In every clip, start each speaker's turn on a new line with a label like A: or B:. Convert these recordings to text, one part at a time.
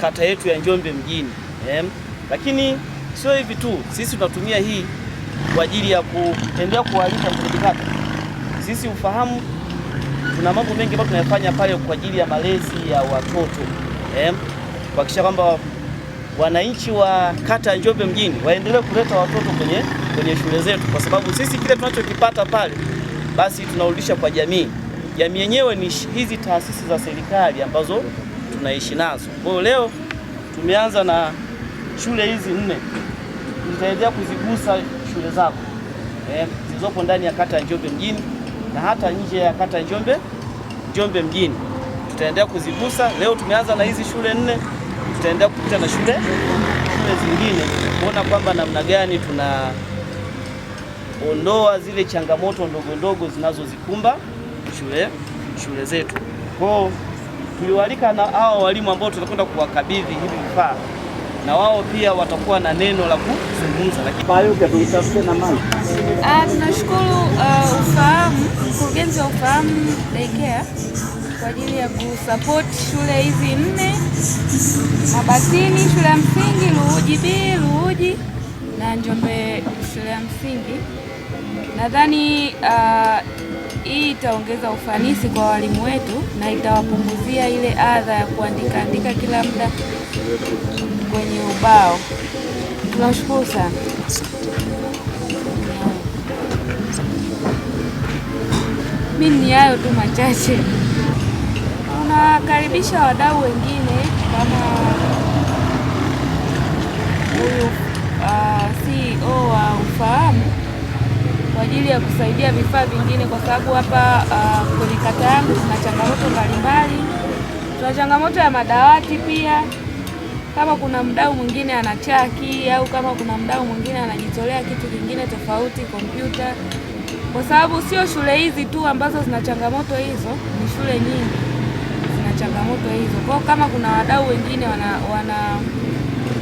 A: kata yetu ya Njombe mjini. Lakini sio hivi tu, sisi tunatumia hii kwa ajili ya kuendelea kualika mtendaji kata. Sisi ufahamu tuna mambo mengi ambayo tunayafanya pale kwa ajili ya malezi ya watoto. Kuhakikisha kwamba wananchi wa kata ya Njombe mjini waendelee kuleta watoto kwenye shule zetu, kwa sababu sisi kile tunachokipata pale basi tunarudisha kwa jamii. Jamii yenyewe ni hizi taasisi za serikali ambazo tunaishi nazo. Kwa hiyo leo tumeanza na shule hizi 4. Tutaendelea kuzigusa shule zako zilizopo ndani ya kata ya Njombe mjini na hata nje ya kata ya Njombe mjini. Tutaendelea kuzigusa. Leo tumeanza na hizi shule 4. Tutaendelea kupita na shule zingine kuona kwamba namna gani tunaondoa zile changamoto ndogo ndogo zinazozikumba shule zetu. Kwa tuliwalika na hao walimu ambao tutakwenda kuwakabidhi hivi vifaa, na wao pia watakuwa na neno la kuzungumza.
B: Tunashukuru mkurugenzi wa Ufahamu Daycare kwa ajili ya kusupport shule hizi 4 Mabatini, shule ya msingi Luhuji B, Luhuji na Njombe shule ya msingi. Nadhani hii itaongeza ufanisi kwa walimu wetu na itawapunguzia ile adha ya kuandika kila muda kwenye ubao. Tunashukuru sana. Mimi ni hayo tu machache. Tunakaribisha wadau wengine kama huyu CEO wa Ufahamu kwa ajili ya kusaidia vifaa vingine, kwa sababu hapa kwenye kata yangu tuna changamoto mbalimbali. Tuna changamoto ya madawati pia. Kama kuna mdau mwingine ana chaki au kama kuna mdau mwingine anajitolea kitu kingine tofauti, kompyuta, kwa sababu sio shule hizi tu ambazo zina changamoto hizo, ni shule nyingi zina changamoto hizo. Kwa kama kuna wadau wengine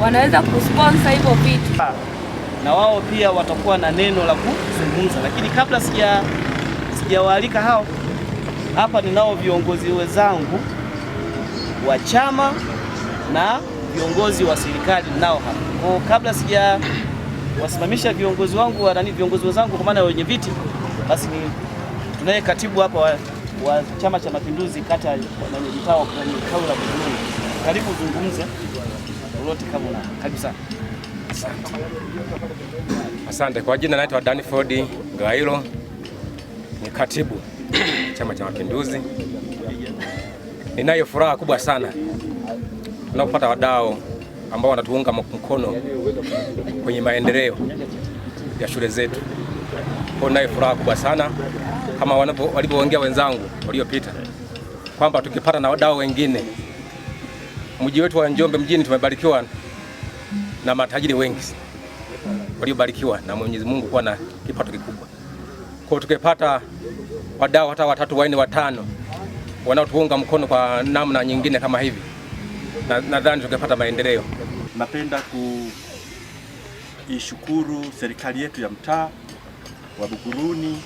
B: wanaweza kusponsor hivyo vitu,
A: na wao pia watakuwa na neno la kuzungumza. Lakini kabla sijawaalika hao hapa, ninao viongozi wenzangu wa chama na viongozi wa serikali nao hapa. Kwa kabla wasimamisha viongozi wenzangu kwa maana wenye viti, basi tunaye katibu hapa wa Chama cha Mapinduzi kata ya Mtao kwenye tawi la Buguruni. Karibu zungumze lolote kama una. Karibu sana.
C: Asante. Kwa jina naitwa Danford Gailo, ni katibu Chama cha Mapinduzi. Ninayo furaha kubwa sana tunapopata wadau ambao wanatuunga mkono kwenye maendeleo ya shule zetu. Kwa ninayo furaha kubwa sana kama walivyoongea wenzangu waliopita kwamba tukipata na wadau wengine. Mji wetu wa Njombe mjini tumebarikiwa na matajiri wengi waliobarikiwa na Mwenyezi Mungu kuwa na kipato kikubwa. Kwa tukipata wadau hata 3, 4, 5 wanaotuunga mkono kwa namna nyingine kama hivi, nadhani tukipata maendeleo.
D: Napenda kuishukuru serikali yetu ya mtaa wa Buguruni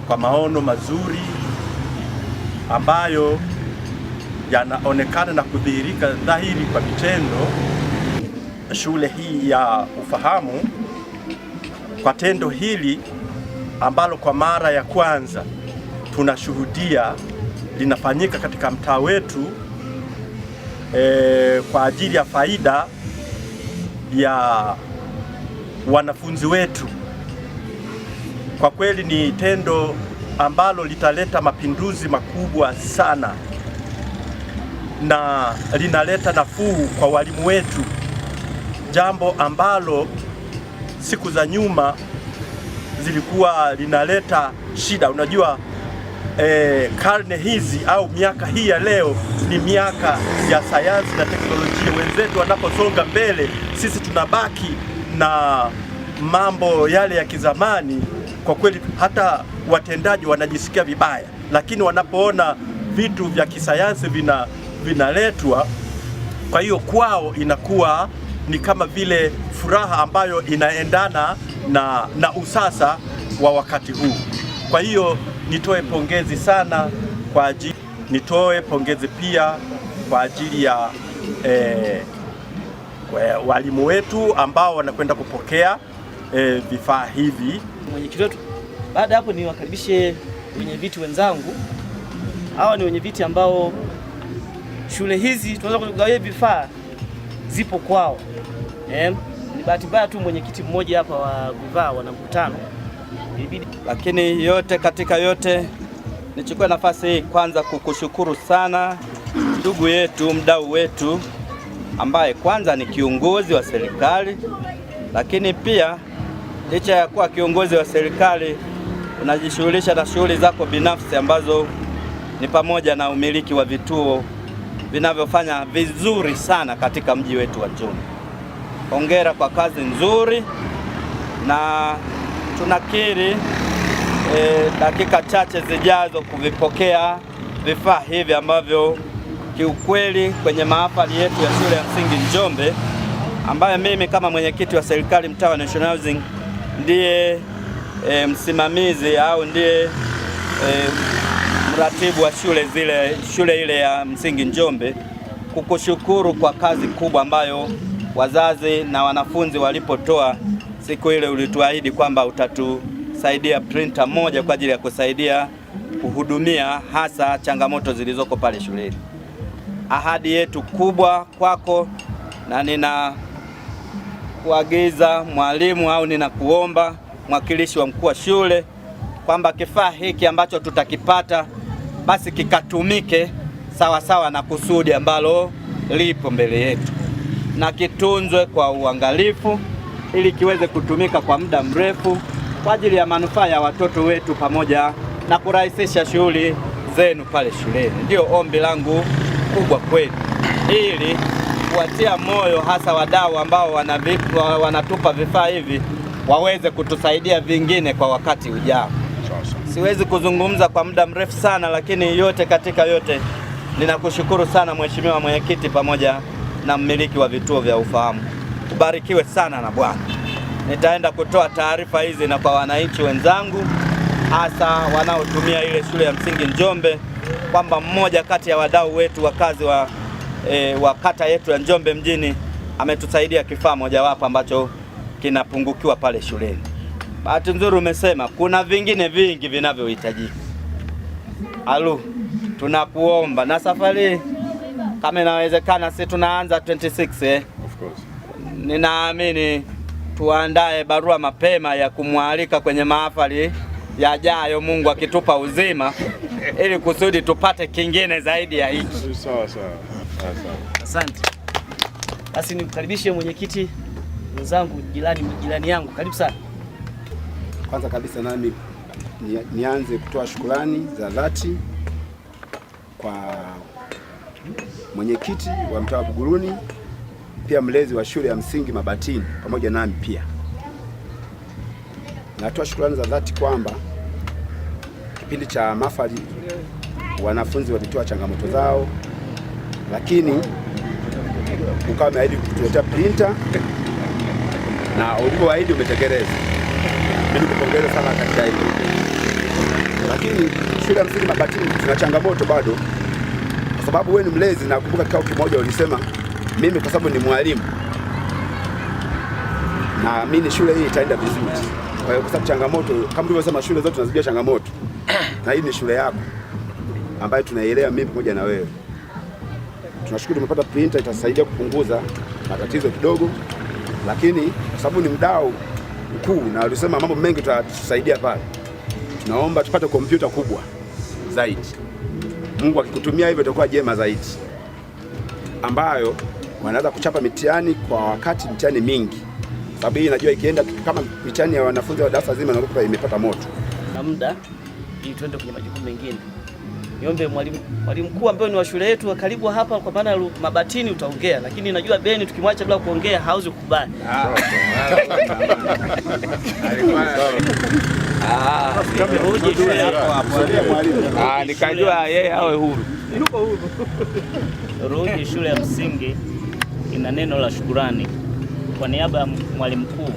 D: kwa maono mazuri ambayo yanaonekana na kudhihirika dhahiri kwa vitendo. Shule hii ya Ufahamu, kwa tendo hili ambalo kwa mara ya kwanza tunashuhudia linafanyika katika mtaa wetu kwa ajili ya faida ya wanafunzi wetu, kwa kweli ni tendo ambalo litaleta mapinduzi makubwa sana na linaleta nafuu kwa walimu wetu, jambo ambalo siku za nyuma zilikuwa linaleta shida. Unajua karne hizi au miaka hii ya leo ni miaka ya sayansi na teknolojia. Wenzetu wanaposonga mbele, sisi tunabaki na mambo yale ya kizamani. Kwa kweli hata watendaji wanajisikia vibaya, lakini wanapoona vitu vya kisayansi vinaletwa, kwa hiyo kwao inakuwa ni kama vile furaha ambayo inaendana na usasa wa wakati huu. Kwa hiyo nitoe pongezi sana nitoe pongezi pia kwa ajili ya walimu wetu ambao wanakwenda kupokea vifaa hivi.
A: Mwenyekiti wetu, baada hapo niwakaribishe wenye viti wenzangu. Hawa ni wenye viti ambao shule hizi tunaweza kugawia vifaa zipo kwao. Ni bahati mbaya tu mwenyekiti mmoja hapa wa vifaa wana mkutano.
E: Lakini yote katika yote, nichukue nafasi hii kwanza kukushukuru sana ndugu yetu, mdau wetu ambaye kwanza ni kiongozi wa serikali, lakini pia licha ya kuwa kiongozi wa serikali unajishughulisha na shughuli zako binafsi ambazo ni pamoja na umiliki wa vituo vinavyofanya vizuri sana katika mji wetu wa Njombe. Hongera kwa kazi nzuri, na tunakiri dakika chache zijazo kuvipokea vifaa hivi ambavyo kiukweli kwenye mahafali yetu ya shule ya msingi Njombe, ambayo mimi kama mwenyekiti wa serikali mtaa wa National Housing ndiye msimamizi au ndiye mratibu wa shule ile ya msingi Njombe, kukushukuru kwa kazi kubwa ambayo wazazi na wanafunzi walipotoa siku ile. Ulituahidi kwamba utatusaidia printer moja kwa ajili ya kusaidia kuhudumia hasa changamoto zilizoko pale shuleni. Ahadi yetu kubwa kwako, na nina kuagiza mwalimu au ninakuomba mwakilishi wa mkuu wa shule kwamba kifaa hiki ambacho tutakipata basi kikatumike sawa sawa na kusudi ambalo lipo mbele yetu, na kitunzwe kwa uangalifu ili kiweze kutumika kwa muda mrefu kwa ajili ya manufaa ya watoto wetu pamoja na kurahisisha shughuli zenu pale shuleni. Ndio ombi langu kubwa kwenu, ili kuwatia moyo hasa wadau ambao wanatupa vifaa hivi waweze kutusaidia vingine kwa wakati ujao. Siwezi kuzungumza kwa muda mrefu sana, lakini yote katika yote ninakushukuru sana Mheshimiwa Mwenyekiti pamoja na mmiliki wa vituo vya ufahamu. Ubarikiwe sana na Bwana. Nitaenda kutoa taarifa hizi na kwa wananchi wenzangu hasa wanaotumia ile shule ya msingi Njombe kwamba mmoja kati ya wadau wetu wakazi wa kata yetu ya Njombe mjini ametusaidia kifaa mojawapo ambacho kinapungukiwa pale shuleni. Bahati nzuri umesema kuna vingine vingi vinavyohitajika. Tunakuomba na safari kama inawezekana, si tunaanza 26
F: Of course.
E: Ninaamini tuandae barua mapema ya kumwalika kwenye mahafali yajayo, Mungu akitupa uzima, ili kusudi tupate kingine zaidi ya hiki.
F: Sawa.
A: Asante. Basi nimkaribishe mwenyekiti mwenzangu, jirani yangu, karibu sana.
G: Kwanza kabisa nami nianze kutoa shukrani za dhati kwa mwenyekiti wa mtaa wa Buguruni, pia mlezi wa shule ya msingi Mabatini pamoja nami pia. Natoa shukrani za dhati kwamba kipindi cha mahafali wanafunzi walitoa changamoto zao, lakini ukawa umeahidi kutuletea printer na ulipoahidi umetekeleza. Mimi nikupongeza sana katika hilo. Lakini shule ya msingi Mabatini tuna changamoto bado, kwa sababu wewe ni mlezi. Na kumbuka kikao kimoja ulisema mimi kwa sababu ni mwalimu na mimi shule hii itaenda vizuri. Kwa hiyo kwa sababu changamoto kama ulivyosema, shule zote tunazijua changamoto, na hii ni shule yako ambayo tunaielewa mimi pamoja na wewe. Tunashukuru tumepata printer, itasaidia kupunguza matatizo kidogo, lakini kwa sababu ni mdau mkuu na alisema mambo mengi tutatusaidia pale, tunaomba tupate kompyuta kubwa zaidi. Mungu akikutumia hivyo itakuwa jema zaidi, ambayo wanaweza kuchapa mitihani kwa wakati, mitihani mingi, sababu hii najua ikienda kama mitihani ya wanafunzi wa darasa zima nakuta imepata moto
A: na muda, ili tuende kwenye majukumu mengine. Niombe mwalimu mkuu ambaye ni wa shule yetu karibu hapa, kwa maana Mabatini utaongea, lakini najua Beni tukimwacha bila kuongea hauwezi kukubali.
E: Nikajua yeye awe huru.
H: Ruji shule ya msingi ina neno la shukurani. Kwa niaba ya mwalimu mkuu,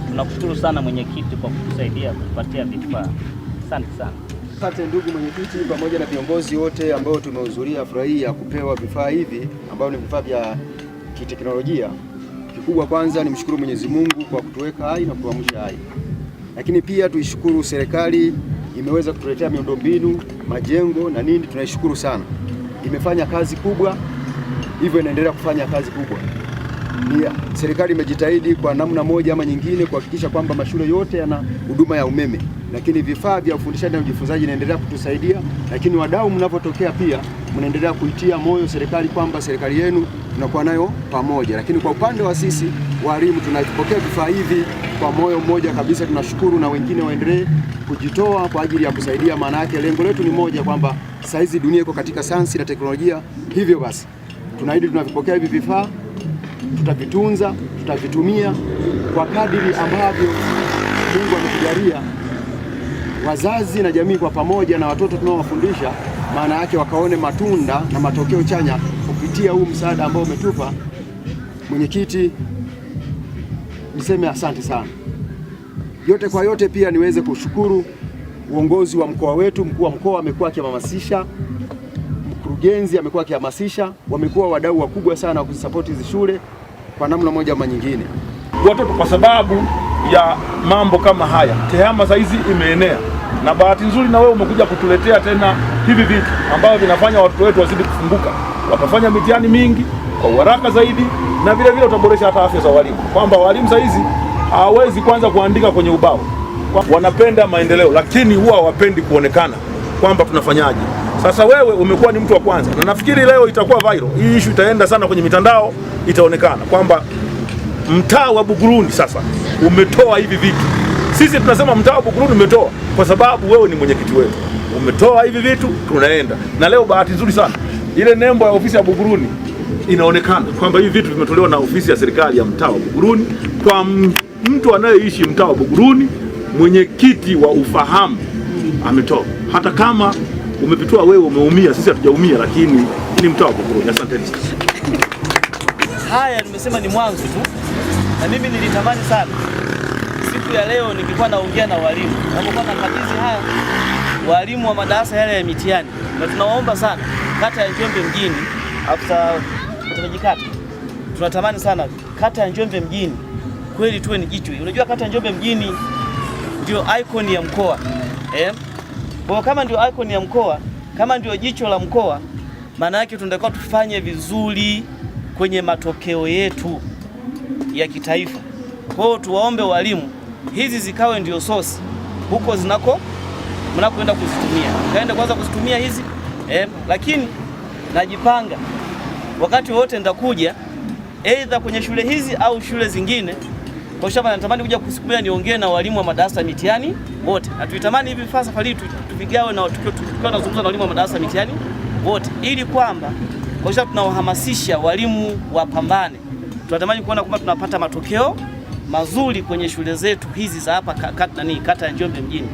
H: tunakushukuru sana mwenyekiti kwa kutusaidia kupatia vifaa. Asante sana.
F: Asante ndugu mwenyekiti, pamoja na viongozi wote ambao tumehudhuria furaha hii ya kupewa vifaa hivi ambavyo ni vifaa vya kiteknolojia. Kikubwa kwanza nimshukuru Mwenyezi Mungu kwa kutuweka hai na kutuamsha hai, lakini pia tuishukuru serikali, imeweza kutuletea miundombinu, majengo na nini, tunaishukuru sana. Imefanya kazi kubwa, hivyo inaendelea kufanya kazi kubwa. Serikali imejitahidi kwa namna moja ama nyingine kuhakikisha kwamba mashule yote yana huduma ya umeme, lakini vifaa vya ufundishaji na ujifunzaji inaendelea kutusaidia, lakini wadau mnapotokea pia mnaendelea kuitia moyo serikali kwamba serikali yenu tunakuwa nayo pamoja. Lakini kwa upande wa sisi walimu tunapokea vifaa hivi kwa moyo mmoja kabisa, tunashukuru, na wengine waendelee kujitoa kwa ajili ya kusaidia. Maana yake lengo letu ni moja, kwamba sasa hizi dunia iko katika sayansi na teknolojia. Hivyo basi tunaahidi tunavipokea hivi vifaa, tutavitunza, tutavitumia kwa kadiri ambavyo Mungu ametujalia, wazazi na jamii kwa pamoja na watoto tunaowafundisha, maana yake wakaone matunda na matokeo chanya kupitia huu msaada ambao umetupa. Mwenyekiti, niseme asante sana. Yote kwa yote pia niweze kushukuru uongozi wa mkoa wetu. Mkuu wa mkoa amekuwa akihamasisha, mkurugenzi amekuwa akihamasisha, wamekuwa wadau wakubwa sana wa kusapoti hizi shule kwa namna moja ama nyingine.
I: Watoto kwa sababu ya mambo kama haya, tehama saizi imeenea, na bahati nzuri na wewe umekuja kutuletea tena hivi vitu ambavyo vinafanya watoto wetu wazidi kufunguka, watafanya mitihani mingi kwa haraka zaidi, na vile vile utaboresha hata afya za walimu, kwamba walimu saizi hawezi kwanza kuandika kwenye ubao. Wanapenda maendeleo, lakini huwa hawapendi kuonekana kwamba tunafanyaje. Sasa wewe umekuwa ni mtu wa kwanza, na nafikiri leo itakuwa viral. Hii issue itaenda sana kwenye mitandao, itaonekana kwamba mtaa wa Buguruni sasa umetoa hivi vitu. Sisi tunasema mtaa wa Buguruni umetoa kwa sababu wewe ni mwenyekiti wetu. Umetoa hivi vitu, tunaenda. Na leo bahati nzuri sana, ile nembo ya ofisi ya Buguruni inaonekana kwamba hivi vitu vimetolewa na ofisi ya serikali ya mtaa wa Buguruni kwa mtu anayeishi mtaa wa Buguruni. Mwenyekiti wa ufahamu ametoa. Hata kama umepitoa wewe umeumia, sisi hatujaumia, lakini ni mtaa wa Buguruni. Asanteni sana.
A: Haya nimesema ni mwanzo tu, na mimi nilitamani sana siku ya leo ningekuwa naongea na walimu, napokuwa nakabidhi haya walimu wa madarasa yale ya mitihani, na tunawaomba sana kata ya Njombe mjini, afisa utendaji kata, tunatamani sana kata ya Njombe mjini kweli tuwe ni jicho. Unajua kata ya Njombe mjini ndio icon ya mkoa. Kwa kama ndio icon ya mkoa, kama ndio jicho la mkoa, maana yake tunatakiwa tufanye vizuri kwenye matokeo yetu ya kitaifa. Kwa hiyo tuwaombe walimu hizi zikawe ndio source huko mnakoenda kuzitumia. Kaenda kwanza kuzitumia hizi lakini najipanga wakati wote nitakuja aidha kwenye shule hizi au shule zingine. Kwa sababu natamani kuja kusikia niongee na walimu wa madarasa mitihani wote. Na tuitamani hivi sasa safari tupigawe na tukiwa tunazungumza na walimu wa madarasa mitihani wote, ili kwamba kwa sababu tunawahamasisha walimu wapambane. Tunatamani kuona kwamba tunapata matokeo mazuri kwenye shule zetu hizi za hapa kata ya Njombe mjini.